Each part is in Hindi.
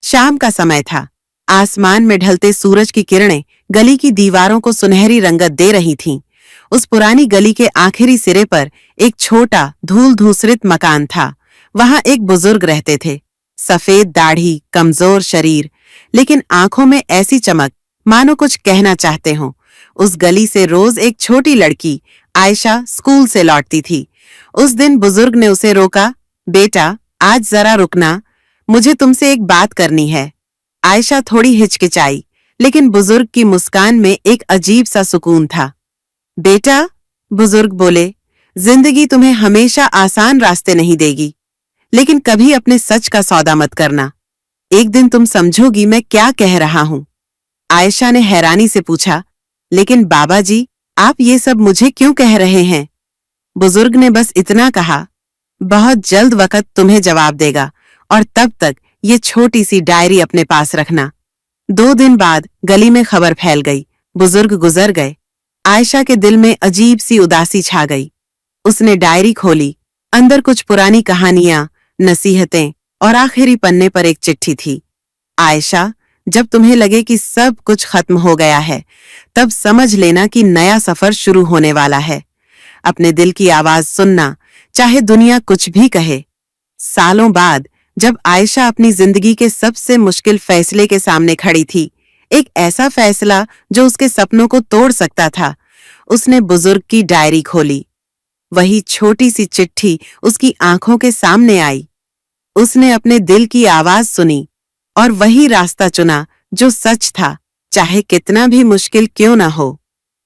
शाम का समय था। आसमान में ढलते सूरज की किरणें गली की दीवारों को सुनहरी रंगत दे रही थीं। उस पुरानी गली के आखिरी सिरे पर एक छोटा धूल धूसरित मकान था। वहां एक बुजुर्ग रहते थे। सफेद दाढ़ी, कमजोर शरीर, लेकिन आंखों में ऐसी चमक मानो कुछ कहना चाहते हों। उस गली से रोज एक छोटी लड़की आयशा स्कूल से लौटती थी। उस दिन बुजुर्ग ने उसे रोका। बेटा, आज जरा रुकना, मुझे तुमसे एक बात करनी है। आयशा थोड़ी हिचकिचाई, लेकिन बुजुर्ग की मुस्कान में एक अजीब सा सुकून था। बेटा, बुजुर्ग बोले, जिंदगी तुम्हें हमेशा आसान रास्ते नहीं देगी, लेकिन कभी अपने सच का सौदा मत करना। एक दिन तुम समझोगी मैं क्या कह रहा हूं। आयशा ने हैरानी से पूछा, लेकिन बाबा जी, आप ये सब मुझे क्यों कह रहे हैं? बुजुर्ग ने बस इतना कहा, बहुत जल्द वक्त तुम्हें जवाब देगा, और तब तक ये छोटी सी डायरी अपने पास रखना। 2 दिन बाद गली में खबर फैल गई, बुजुर्ग गुजर गए। आयशा के दिल में अजीब सी उदासी छा गई। उसने डायरी खोली। अंदर कुछ पुरानी कहानियां, नसीहतें और आखिरी पन्ने पर एक चिट्ठी थी। आयशा, जब तुम्हें लगे कि सब कुछ खत्म हो गया है, तब समझ लेना कि नया सफर शुरू होने वाला है। अपने दिल की आवाज सुनना, चाहे दुनिया कुछ भी कहे। सालों बाद जब आयशा अपनी जिंदगी के सबसे मुश्किल फैसले के सामने खड़ी थी, एक ऐसा फैसला जो उसके सपनों को तोड़ सकता था, उसने बुजुर्ग की डायरी खोली। वही छोटी सी चिट्ठी उसकी आंखों के सामने आई। उसने अपने दिल की आवाज सुनी और वही रास्ता चुना जो सच था, चाहे कितना भी मुश्किल क्यों न हो।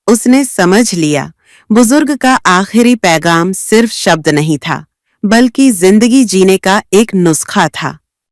उसने समझ लिया, बुजुर्ग का आखिरी पैगाम सिर्फ शब्द नहीं था, बल्कि जिंदगी जीने का एक नुस्खा था।